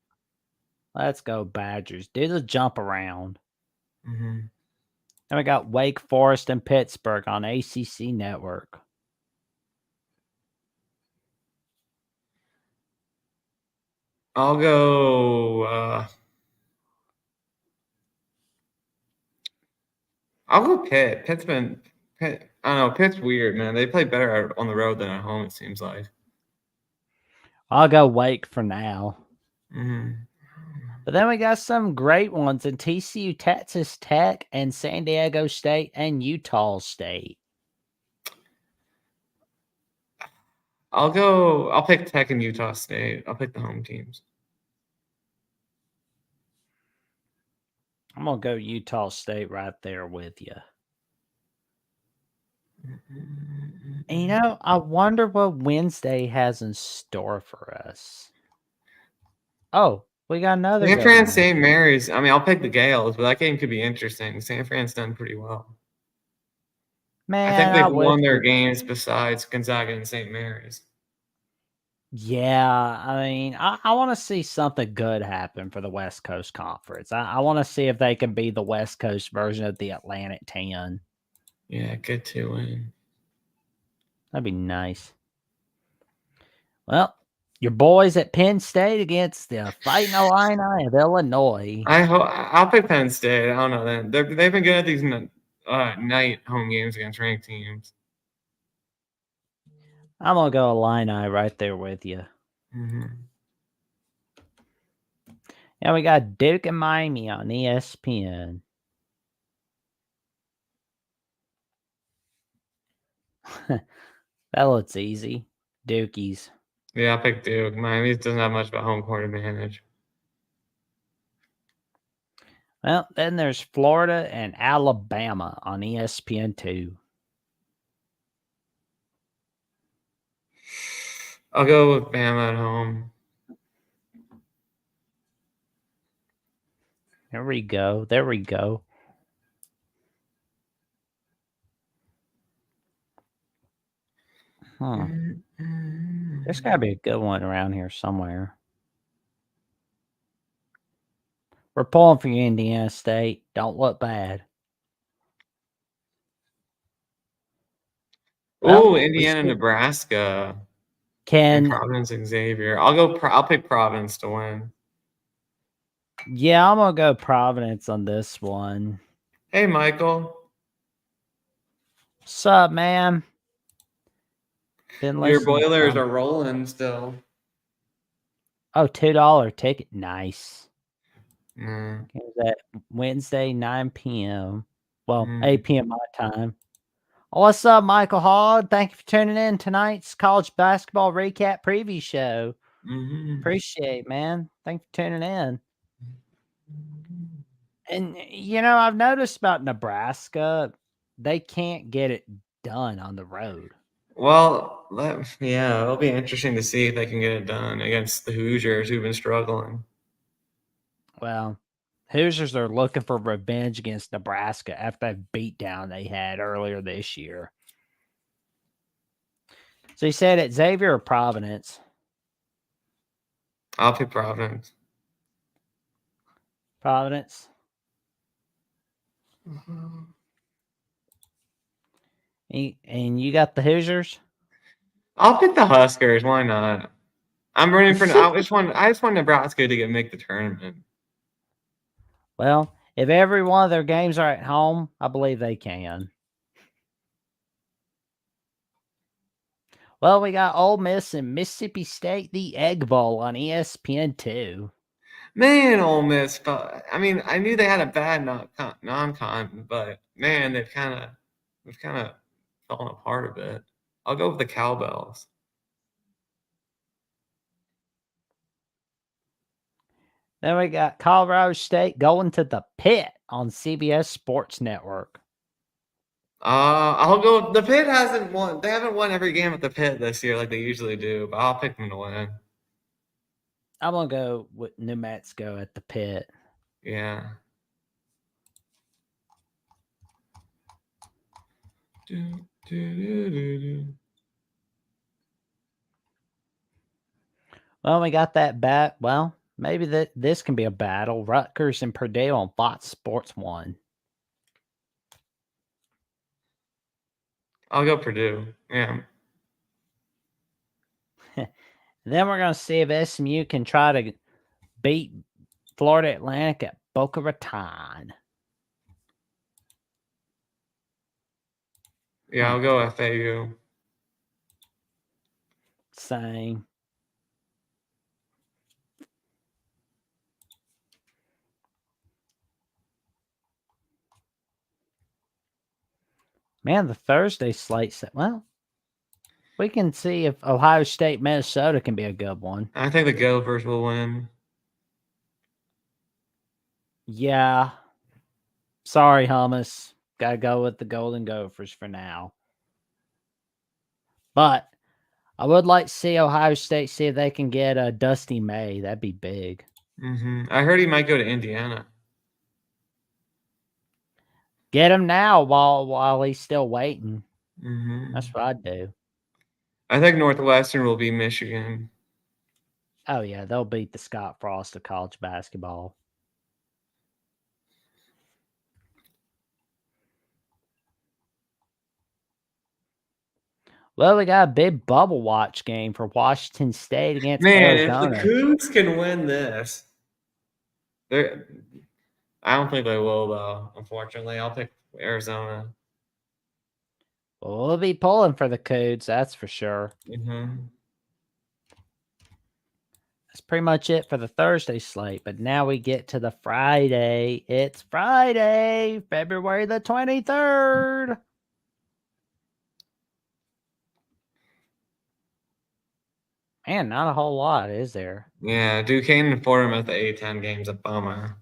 Let's go Badgers. Do the jump around. Mm-hmm. Then we got Wake Forest and Pittsburgh on ACC Network. I'll go. I'll go Pitt. Pitt. I don't know. Pitt's weird, man. They play better on the road than at home. It seems like. I'll go Wake for now. Mm-hmm. But then we got some great ones in TCU, Texas Tech, and San Diego State and Utah State. I'll pick Tech and Utah State. I'll pick the home teams. I'm going to go Utah State right there with you. And I wonder what Wednesday has in store for us. Oh, we got another. San Fran, St. Mary's. I mean, I'll pick the Gales, but that game could be interesting. San Fran's done pretty well. Man, I think they've won their games besides Gonzaga and St. Mary's. Yeah, I mean, I want to see something good happen for the West Coast Conference. I want to see if they can be the West Coast version of the Atlantic 10. Yeah, good to win. That'd be nice. Well, your boys at Penn State against the Fighting Illini of Illinois. I'll pick Penn State. I don't know. They've been good at these night home games against ranked teams. I'm going to go Illini right there with you. Mm-hmm. Yeah, we got Duke and Miami on ESPN. That looks easy. Dukies. Yeah, I picked Duke. Miami doesn't have much of a home court advantage. Well, then there's Florida and Alabama on ESPN2. I'll go with Bama at home. There we go. There we go. There's got to be a good one around here somewhere. We're pulling for you, Indiana State. Don't look bad. Oh, Indiana, Nebraska. And Providence and Xavier. I'll pick Providence to win. Yeah, I'm gonna go Providence on this one. Hey, Michael. What's up, man? Your Boilers are rolling still. Oh, $2 ticket. Nice. Mm. That Wednesday, 9 p.m. Well, 8 p.m. my time. What's up, Michael Hogg? Thank you for tuning in tonight's college basketball recap preview show. Mm-hmm. Appreciate it, man. Thank you for tuning in. And, I've noticed about Nebraska, they can't get it done on the road. Well, it'll be interesting to see if they can get it done against the Hoosiers who've been struggling. Well, Hoosiers are looking for revenge against Nebraska after that beatdown they had earlier this year. So you said at Xavier or Providence? I'll pick Providence. Providence. Mm-hmm. And you got the Hoosiers? I'll pick the Huskers. Why not? I'm running for. I just want Nebraska to make the tournament. Well, if every one of their games are at home, I believe they can. Well, we got Ole Miss and Mississippi State, the Egg Bowl on ESPN2. Man, Ole Miss. I mean, I knew they had a bad non-con, but man, they've kind of fallen apart a bit. I'll go with the Cowbells. Then we got Colorado State going to the Pit on CBS Sports Network. I'll go. The Pit hasn't won. They haven't won every game at the Pit this year like they usually do, but I'll pick them to win. I'm going to go with New Mexico at the Pit. Yeah. Well, we got that bat. Well, maybe this can be a battle. Rutgers and Purdue on Fox Sports 1. I'll go Purdue. Yeah. Then we're going to see if SMU can try to beat Florida Atlantic at Boca Raton. Yeah, I'll go FAU. Same. Man, the Thursday slate set. Well, we can see if Ohio State, Minnesota can be a good one. I think the Gophers will win. Yeah. Sorry, Hummus. Gotta go with the Golden Gophers for now. But I would like to see Ohio State see if they can get a Dusty May. That'd be big. I heard he might go to Indiana. Get him now while he's still waiting. That's what I'd do. I think Northwestern will be Michigan. Oh, yeah. They'll beat the Scott Frost of college basketball. Well, we got a big bubble watch game for Washington State against Arizona. If the Cougs can win this, I don't think they will, though, unfortunately. I'll pick Arizona. Well, we'll be pulling for the Cougs, that's for sure. That's pretty much it for the Thursday slate. But now we get to the Friday. It's Friday, February the 23rd. Man, not a whole lot, is there? Yeah, Duquesne and Fordham at the A10 game's a bummer.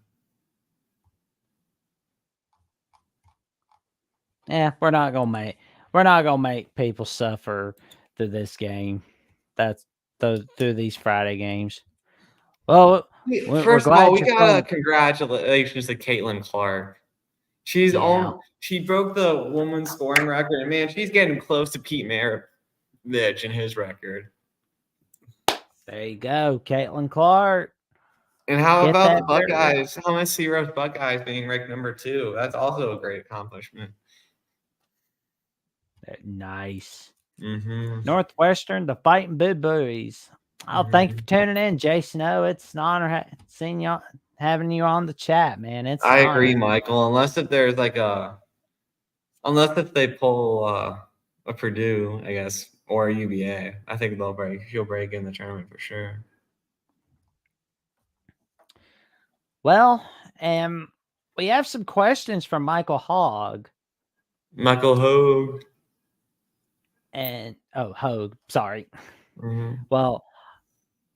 Yeah, we're not gonna make people suffer through this game. That's through these Friday games. Well, first of all, we got congratulations to Caitlin Clark. She broke the women's scoring record, and man, she's getting close to Pete Maravich in his record. There you go, Caitlin Clark. And how about the Buckeyes? Thomas Heroes Buckeyes being ranked number 2. That's also a great accomplishment. Nice. Northwestern, the Fighting Boo Buoys. Oh, thank you for tuning in, Jason O. It's an honor seeing you, having you on the chat, man. I agree, Michael. Unless if they pull a Purdue, I guess, or a UVA, I think he'll break in the tournament for sure. Well, we have some questions from Michael Hogg. Michael Hogue. And Hogue, sorry. Well,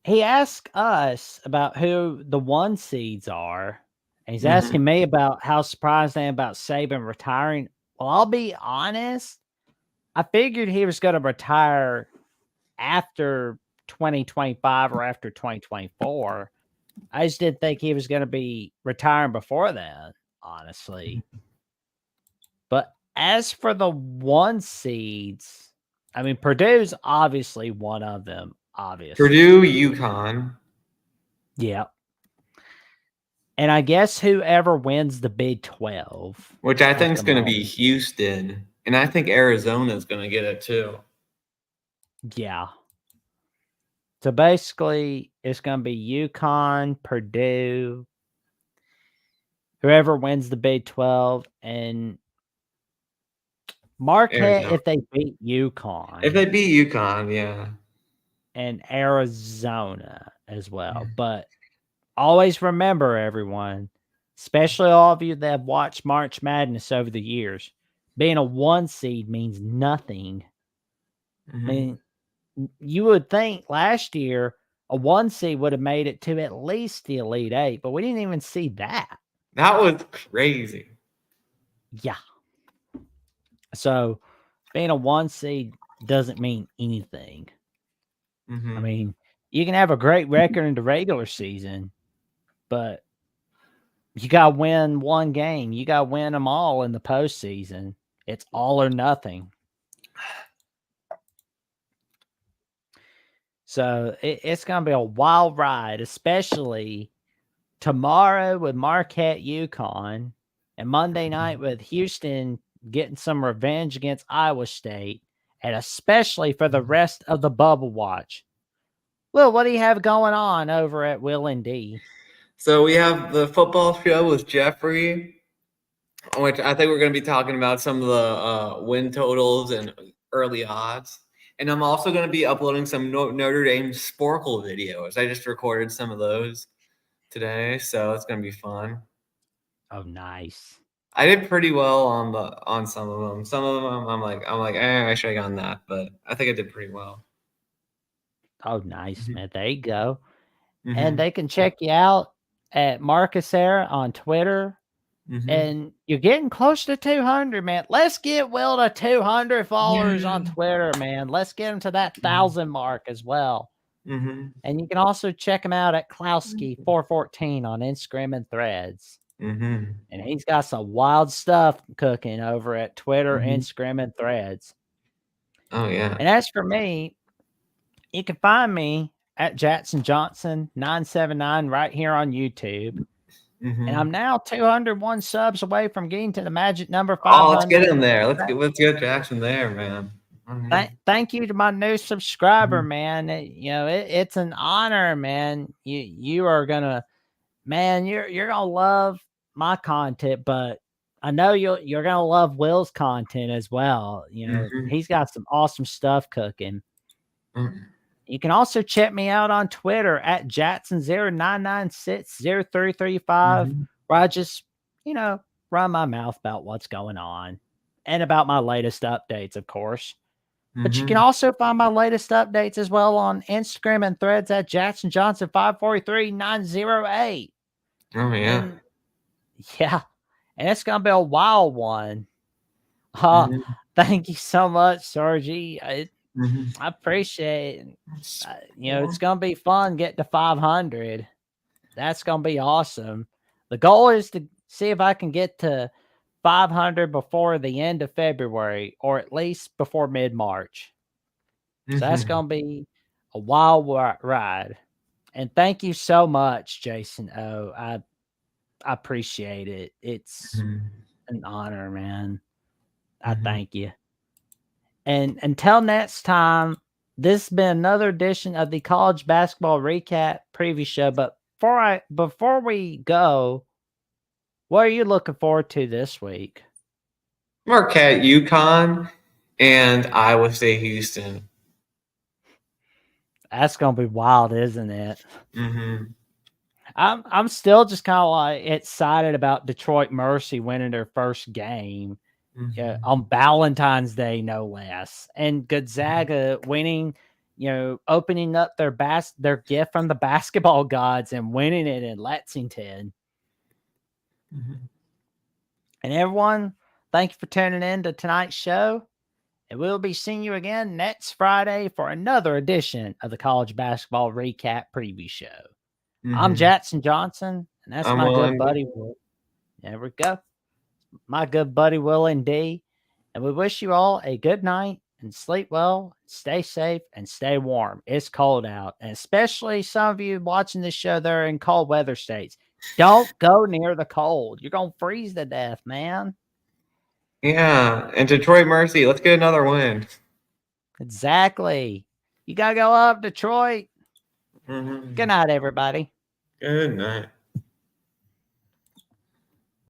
he asked us about who the 1 seeds are. And he's asking me about how surprised I am about Saban retiring. Well, I'll be honest. I figured he was going to retire after 2025 or after 2024. I just didn't think he was going to be retiring before then, honestly. But as for the 1 seeds, I mean, Purdue's obviously one of them, obviously. Purdue, UConn. Yeah. And I guess whoever wins the Big 12. Which I think is going to be Houston. And I think Arizona is going to get it too. Yeah. So basically, it's going to be UConn, Purdue, whoever wins the Big 12, and Marquette Arizona. If they beat UConn. If they beat UConn, yeah. And Arizona as well. But always remember, everyone, especially all of you that have watched March Madness over the years, being a 1 seed means nothing. I mean, you would think last year a 1 seed would have made it to at least the Elite 8, but we didn't even see that. That was crazy. Yeah. So being a 1 seed doesn't mean anything. I mean, you can have a great record in the regular season, but you got to win 1 game. You got to win them all in the postseason. It's all or nothing. So it's going to be a wild ride, especially tomorrow with Marquette UConn and Monday night with Houston getting some revenge against Iowa State, and especially for the rest of the bubble watch. Will, what do you have going on over at Will and D? So we have the football show with Jeffrey, which I think we're going to be talking about some of the win totals and early odds. And I'm also going to be uploading some Notre Dame Sporkle videos. I just recorded some of those today, so it's going to be fun. Oh, nice. I did pretty well on some of them. Some of them I'm like, I should have gotten that, but I think I did pretty well. Oh, nice, man. There you go. Mm-hmm. And they can check you out at Marcus Era on Twitter. Mm-hmm. And you're getting close to 200, man. Let's get Will to 200 followers on Twitter, man. Let's get him to that 1,000 mark as well. Mm-hmm. And you can also check him out at Klowski414 on Instagram and Threads. Mm-hmm. And he's got some wild stuff cooking over at Twitter, Instagram, and Threads. Oh, yeah. And as for me, you can find me at Jackson Johnson 979 right here on YouTube. Mm-hmm. And I'm now 201 subs away from getting to the magic number 500. Oh, let's get him there. Let's get Jackson there, man. Thank you to my new subscriber, man. It's an honor, man. You are gonna, man. You're gonna love my content, but I know you're gonna love Will's content as well. He's got some awesome stuff cooking. Mm-hmm. You can also check me out on Twitter at Jackson09960335, where I just, run my mouth about what's going on and about my latest updates, of course. But you can also find my latest updates as well on Instagram and Threads at Jackson Johnson 543908. Oh, yeah. And it's going to be a wild one. Thank you so much, Sergi. I appreciate it. It's going to be fun getting to 500. That's going to be awesome. The goal is to see if I can get to 500 before the end of February, or at least before mid-March. So that's going to be a wild ride. And thank you so much, Jason O. I appreciate it. It's an honor, man. I thank you. And until next time, this has been another edition of the College Basketball Recap Preview Show. But before we go, what are you looking forward to this week? Marquette, UConn, and Iowa State, Houston. That's gonna be wild, isn't it? Mm-hmm. I'm still just kind of like excited about Detroit Mercy winning their first game. On Valentine's Day, no less, and Gonzaga winning, opening up their gift from the basketball gods and winning it in Lexington. And everyone, thank you for tuning in to tonight's show. And we'll be seeing you again next Friday for another edition of the College Basketball Recap Preview Show. I'm Jackson Johnson, and that's my good buddy Will. There we go. My good buddy Will and D. And we wish you all a good night and sleep well, stay safe, and stay warm. It's cold out, and especially some of you watching this show that are in cold weather states. Don't go near the cold. You're going to freeze to death, man. Yeah, and Detroit Mercy, let's get another win. Exactly. You got to go up, Detroit. Good night, everybody. Good night.